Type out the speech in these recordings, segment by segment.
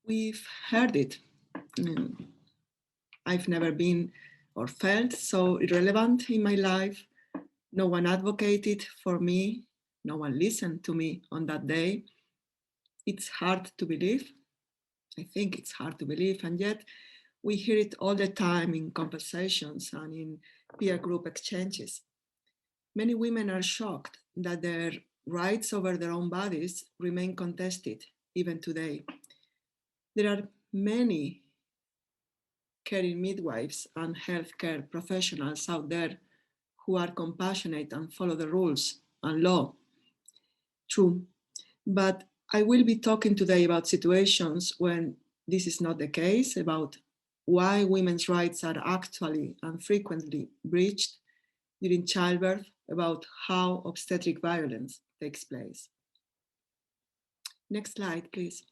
We've heard it. I've never been or felt so irrelevant in my life. No one advocated for me. No one listened to me on that day. It's hard to believe. I think it's hard to believe, and yet we hear it all the time in conversations and in peer group exchanges. Many women are shocked that their rights over their own bodies remain contested even today. There are many caring midwives and healthcare professionals out there who are compassionate and follow the rules and law. True, but I will be talking today about situations when this is not the case, about why women's rights are actually and frequently breached during childbirth, about how obstetric violence takes place. Next slide, please.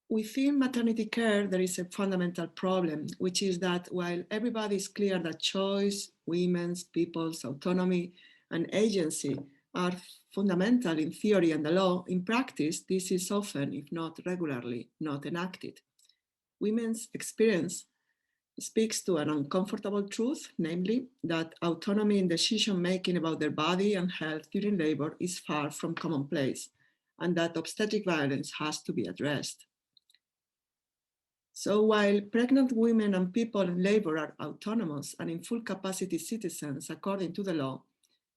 Within maternity care, there is a fundamental problem, which is that while everybody is clear that choice, women's, people's autonomy, and agency are fundamental in theory and the law, in practice, this is often, if not regularly, not enacted. Women's experience speaks to an uncomfortable truth, namely that autonomy in decision-making about their body and health during labor is far from commonplace, and that obstetric violence has to be addressed. So while pregnant women and people in labor are autonomous and in full capacity citizens according to the law,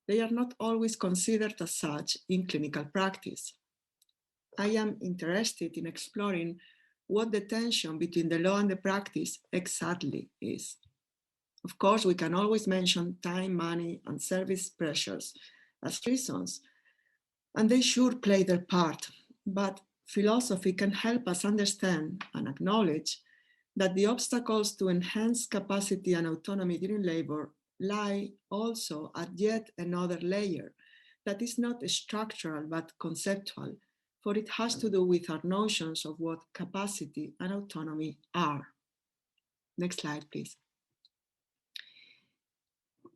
they are not always considered as such in clinical practice. I am interested in exploring what the tension between the law and the practice exactly is. Of course, we can always mention time, money, and service pressures as reasons, and they sure play their part, but philosophy can help us understand and acknowledge that the obstacles to enhance capacity and autonomy during labor lie also at yet another layer that is not structural but conceptual, for it has to do with our notions of what capacity and autonomy are. Next slide, please.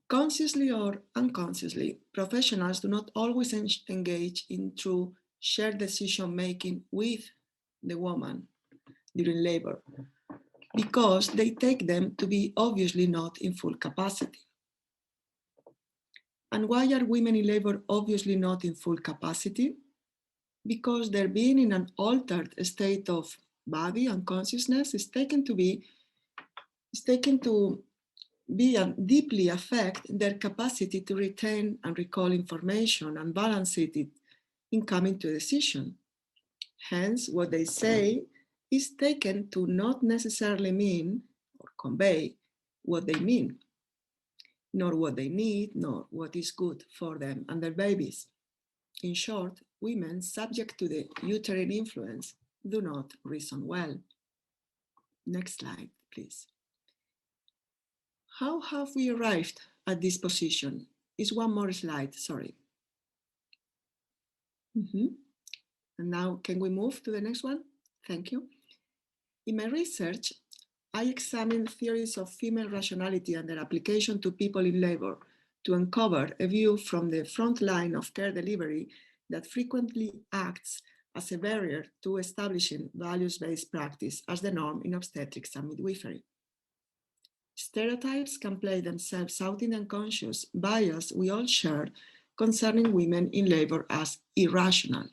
Consciously or unconsciously, professionals do not always engage in true shared decision-making with the woman during labor, because they take them to be obviously not in full capacity. And why are women in labor obviously not in full capacity? Because their being in an altered state of body and consciousness is taken to be and deeply affect their capacity to retain and recall information and balance it in coming to a decision. Hence, what they say is taken to not necessarily mean or convey what they mean, nor what they need, nor what is good for them and their babies. In short, women subject to the uterine influence do not reason well. Next slide, please. How have we arrived at this position? Is one more slide, sorry. And now can we move to the next one? Thank you. In my research, I examined theories of female rationality and their application to people in labor to uncover a view from the front line of care delivery that frequently acts as a barrier to establishing values-based practice as the norm in obstetrics and midwifery. Stereotypes can play themselves out in the unconscious bias we all share concerning women in labor as irrational.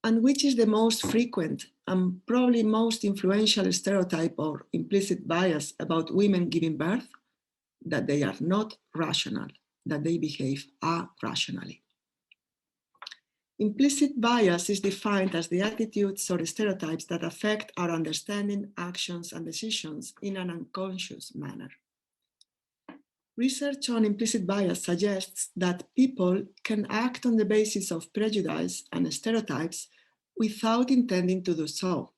And which is the most frequent and probably most influential stereotype or implicit bias about women giving birth? That they are not rational, that they behave irrationally. Implicit bias is defined as the attitudes or stereotypes that affect our understanding, actions, and decisions in an unconscious manner. Research on implicit bias suggests that people can act on the basis of prejudice and stereotypes without intending to do so.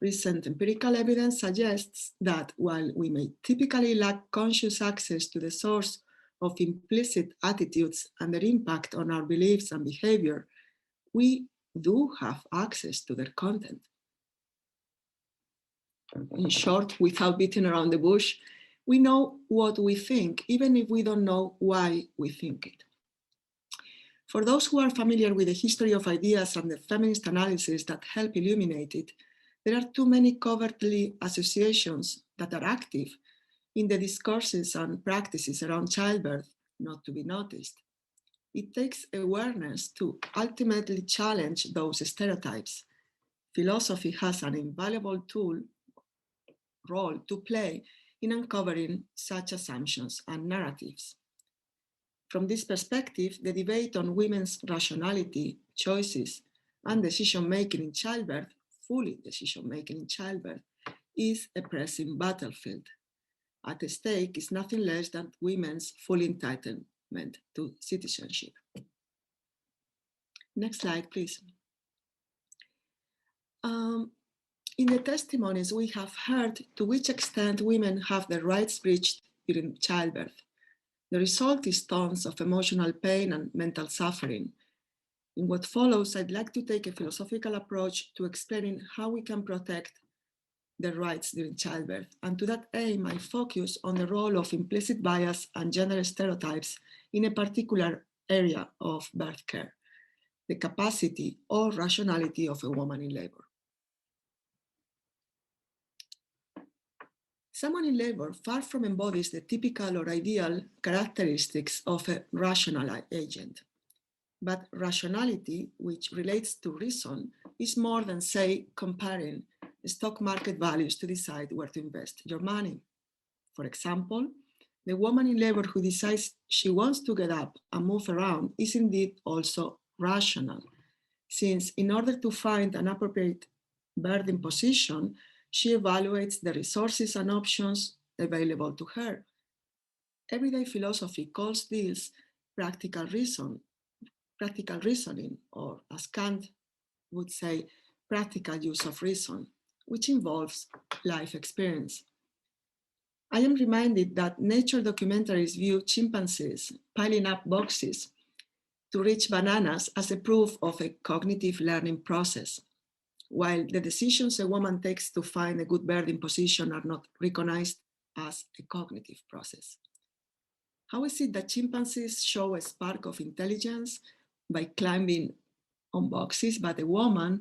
Recent empirical evidence suggests that while we may typically lack conscious access to the source of implicit attitudes and their impact on our beliefs and behavior, we do have access to their content. In short, without beating around the bush, we know what we think, even if we don't know why we think it. For those who are familiar with the history of ideas and the feminist analysis that help illuminate it, there are too many covertly associations that are active in the discourses and practices around childbirth not to be noticed. It takes awareness to ultimately challenge those stereotypes. Philosophy has an invaluable role to play in uncovering such assumptions and narratives. From this perspective, the debate on women's rationality, choices, and decision-making in childbirth, fully decision-making in childbirth, is a pressing battlefield. At stake is nothing less than women's full entitlement to citizenship. Next slide, please. In the testimonies, we have heard to which extent women have their rights breached during childbirth. The result is tons of emotional pain and mental suffering. In what follows, I'd like to take a philosophical approach to explaining how we can protect their rights during childbirth. And to that aim, I focus on the role of implicit bias and gender stereotypes in a particular area of birth care, the capacity or rationality of a woman in labor. Someone in labor far from embodies the typical or ideal characteristics of a rational agent. But rationality, which relates to reason, is more than, say, comparing stock market values to decide where to invest your money. For example, the woman in labor who decides she wants to get up and move around is indeed also rational, since in order to find an appropriate birthing position, she evaluates the resources and options available to her. Everyday philosophy calls this practical reasoning, or as Kant would say, practical use of reason, which involves life experience. I am reminded that nature documentaries view chimpanzees piling up boxes to reach bananas as a proof of a cognitive learning process, while the decisions a woman takes to find a good birthing position are not recognized as a cognitive process. How is it that chimpanzees show a spark of intelligence by climbing on boxes, but a woman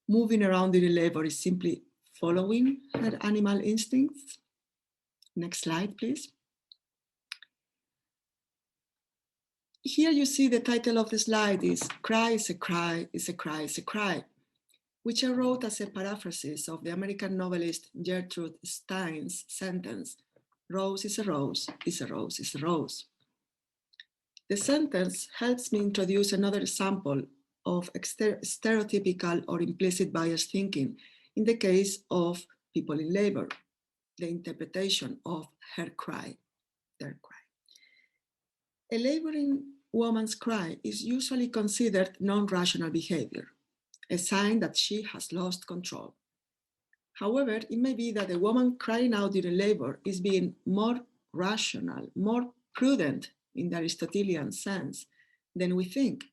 moving around during labor is simply following her animal instincts? Next slide, please. Here you see the title of the slide is Cry is a Cry, is a Cry, is a Cry, which I wrote as a paraphrasis of the American novelist Gertrude Stein's sentence, rose is a rose, is a rose, is a rose. The sentence helps me introduce another example of stereotypical or implicit bias thinking in the case of people in labor, the interpretation of her cry, their cry. A laboring woman's cry is usually considered non-rational behavior, a sign that she has lost control. However, it may be that a woman crying out during labor is being more rational, more prudent in the Aristotelian sense than we think.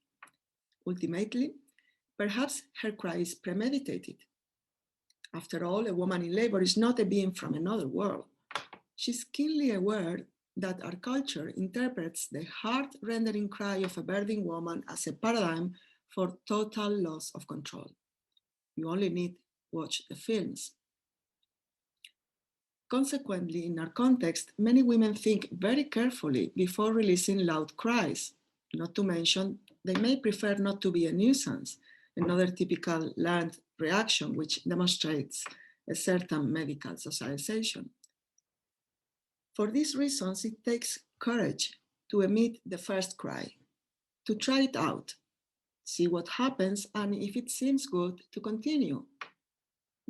Ultimately, perhaps her cry is premeditated. After all, a woman in labor is not a being from another world. She's keenly aware that our culture interprets the heart-rendering cry of a birthing woman as a paradigm for total loss of control. You only need to watch the films. Consequently, in our context, many women think very carefully before releasing loud cries. Not to mention, they may prefer not to be a nuisance, another typical learned reaction which demonstrates a certain medical socialization. For these reasons, it takes courage to emit the first cry, to try it out, see what happens, and if it seems good, to continue.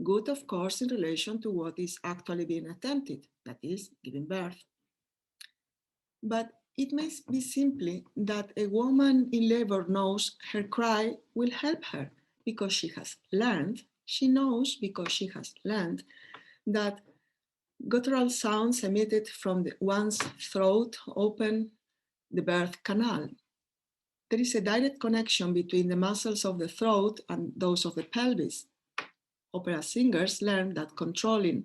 Good, of course, in relation to what is actually being attempted, that is, giving birth. But it may be simply that a woman in labor knows her cry will help her because she has learned, she knows because she has learned that guttural sounds emitted from one's throat open the birth canal. There is a direct connection between the muscles of the throat and those of the pelvis. Opera singers learn that controlling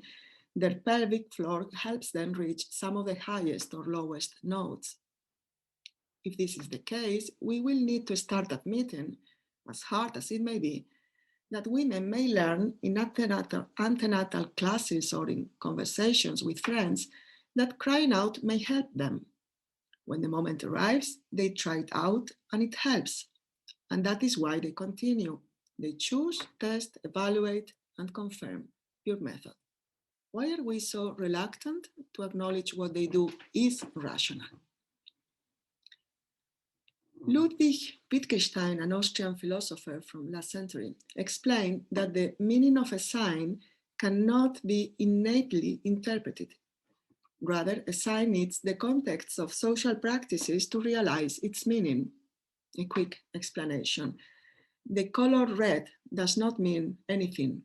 their pelvic floor helps them reach some of the highest or lowest notes. If this is the case, we will need to start admitting, as hard as it may be, that women may learn in antenatal classes or in conversations with friends that crying out may help them. When the moment arrives, they try it out and it helps. And that is why they continue. They choose, test, evaluate, and confirm. Pure method. Why are we so reluctant to acknowledge what they do is rational? Ludwig Wittgenstein, an Austrian philosopher from last century, explained that the meaning of a sign cannot be innately interpreted. Rather, a sign needs the context of social practices to realize its meaning. A quick explanation. The color red does not mean anything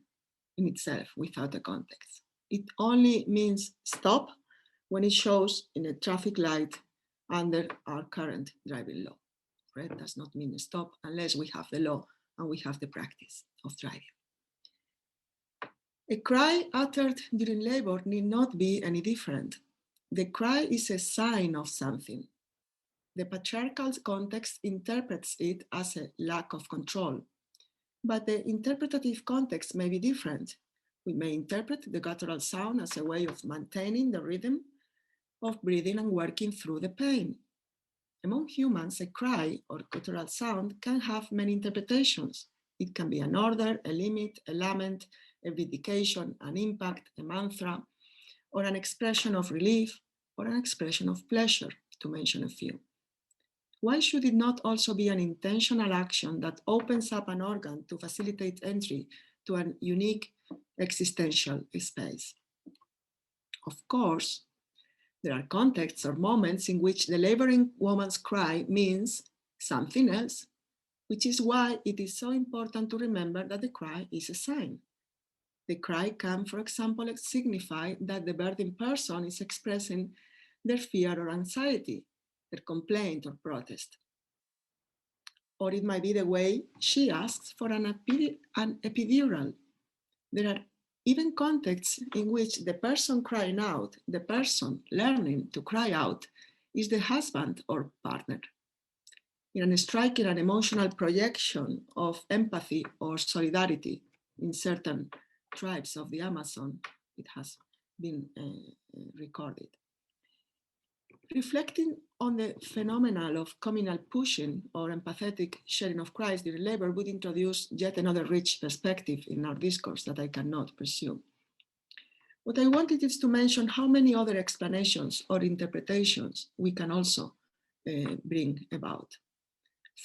in itself without a context. It only means stop when it shows in a traffic light under our current driving law. Red does not mean stop unless we have the law and we have the practice of driving. A cry uttered during labor need not be any different. The cry is a sign of something. The patriarchal context interprets it as a lack of control, but the interpretative context may be different. We may interpret the guttural sound as a way of maintaining the rhythm of breathing and working through the pain. Among humans, a cry or guttural sound can have many interpretations. It can be an order, a limit, a lament, a vindication, an impact, a mantra, or an expression of relief, or an expression of pleasure, to mention a few. Why should it not also be an intentional action that opens up an organ to facilitate entry to an unique existential space? Of course, there are contexts or moments in which the laboring woman's cry means something else, which is why it is so important to remember that the cry is a sign. The cry can, for example, signify that the birthing person is expressing their fear or anxiety, their complaint or protest. Or it might be the way she asks for an epidural. There are even contexts in which the person crying out, the person learning to cry out, is the husband or partner. In a striking and emotional projection of empathy or solidarity in certain tribes of the Amazon, it has been recorded. Reflecting on the phenomenon of communal pushing or empathetic sharing of cries during labor would introduce yet another rich perspective in our discourse that I cannot pursue. What I wanted is to mention how many other explanations or interpretations we can also bring about.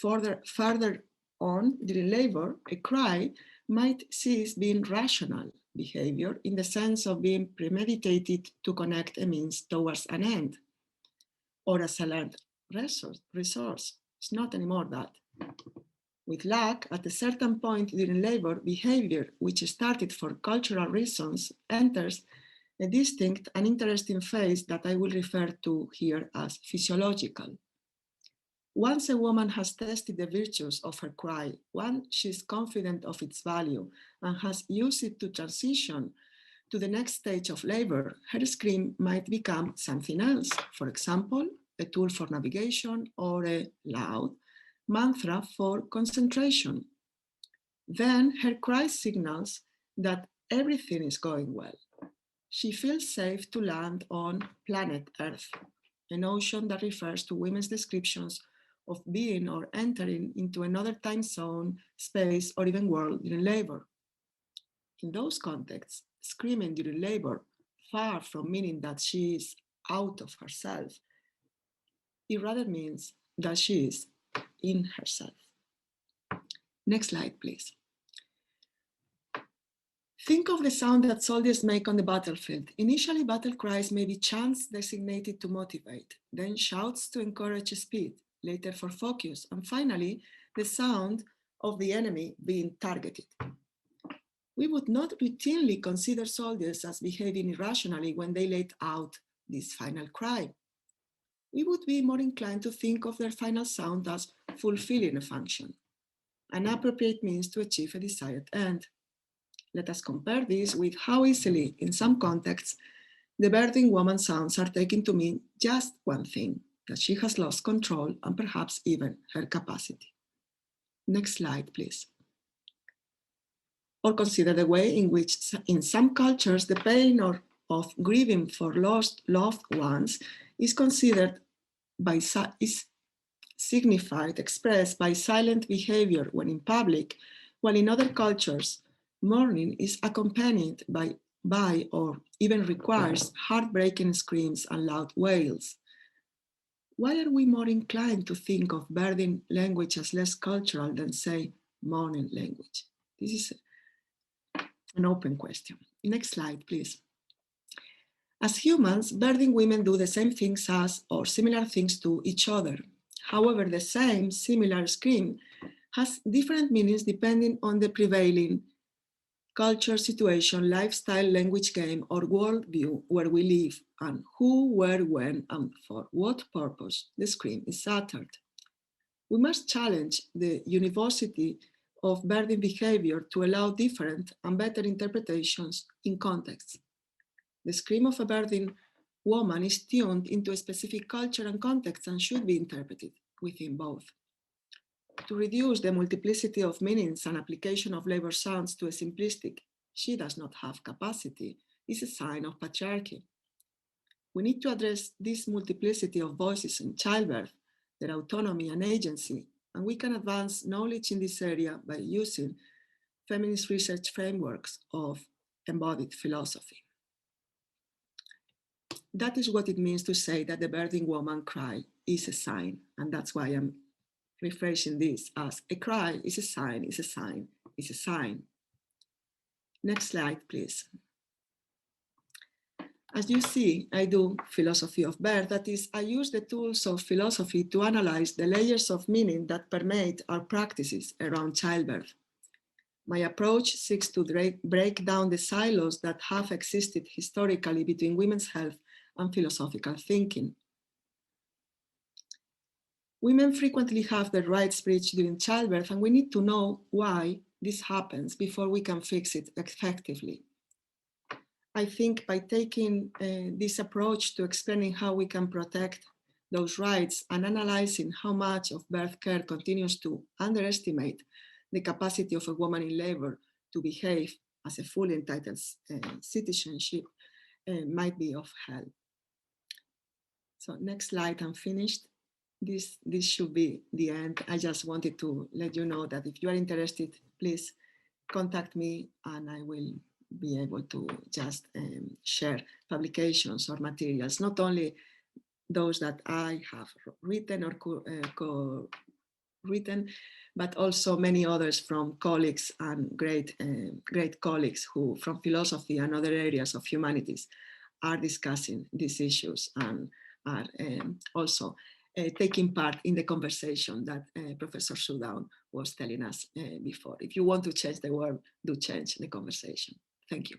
Further on, during labor, a cry might cease being rational behavior in the sense of being premeditated to connect a means towards an end, or as a learned resource. It's not anymore that. With luck, at a certain point during labor, behavior, which started for cultural reasons, enters a distinct and interesting phase that I will refer to here as physiological. Once a woman has tested the virtues of her cry, once she is confident of its value and has used it to transition to the next stage of labor, her scream might become something else. For example, a tool for navigation or a loud mantra for concentration. Then her cry signals that everything is going well. She feels safe to land on planet Earth, a notion that refers to women's descriptions of being or entering into another time zone, space, or even world during labor. In those contexts, screaming during labor, far from meaning that she is out of herself, it rather means that she is in herself. Next slide, please. Think of the sound that soldiers make on the battlefield. Initially, battle cries may be chants designated to motivate, then shouts to encourage speed, later for focus, and finally, the sound of the enemy being targeted. We would not routinely consider soldiers as behaving irrationally when they let out this final cry. We would be more inclined to think of their final sound as fulfilling a function, an appropriate means to achieve a desired end. Let us compare this with how easily, in some contexts, the birthing woman sounds are taken to mean just one thing, that she has lost control and perhaps even her capacity. Next slide, please. Or consider the way in which in some cultures the pain of grieving for lost loved ones is considered is signified, expressed by silent behavior when in public, while in other cultures, mourning is accompanied by or even requires heartbreaking screams and loud wails. Why are we more inclined to think of birthing language as less cultural than, say, mourning language? This is an open question. Next slide, please. As humans, birthing women do the same things as or similar things to each other. However, the same similar scream has different meanings depending on the prevailing culture, situation, lifestyle, language game, or worldview where we live, and who, where, when, and for what purpose the scream is uttered. We must challenge the uniformity of birthing behavior to allow different and better interpretations in context. The scream of a birthing woman is tuned into a specific culture and context and should be interpreted within both. To reduce the multiplicity of meanings and application of labor sounds to a simplistic, she does not have capacity, is a sign of patriarchy. We need to address this multiplicity of voices in childbirth, their autonomy and agency, and we can advance knowledge in this area by using feminist research frameworks of embodied philosophy. That is what it means to say that the birthing woman cry is a sign, and that's why I'm rephrasing this as a cry is a sign, is a sign, is a sign. Next slide, please. As you see, I do philosophy of birth. That is, I use the tools of philosophy to analyze the layers of meaning that permeate our practices around childbirth. My approach seeks to break down the silos that have existed historically between women's health and philosophical thinking. Women frequently have their rights breached during childbirth, and we need to know why this happens before we can fix it effectively. I think by taking this approach to explaining how we can protect those rights and analyzing how much of birth care continues to underestimate the capacity of a woman in labor to behave as a fully entitled citizenship might be of help. So next slide, I'm finished. This should be the end. I just wanted to let you know that if you are interested, please contact me and I will be able to just share publications or materials, not only those that I have written or co-written, but also many others from colleagues and great colleagues who from philosophy and other areas of humanities are discussing these issues and are also taking part in the conversation that Professor Sudown was telling us before. If you want to change the world, do change the conversation. Thank you.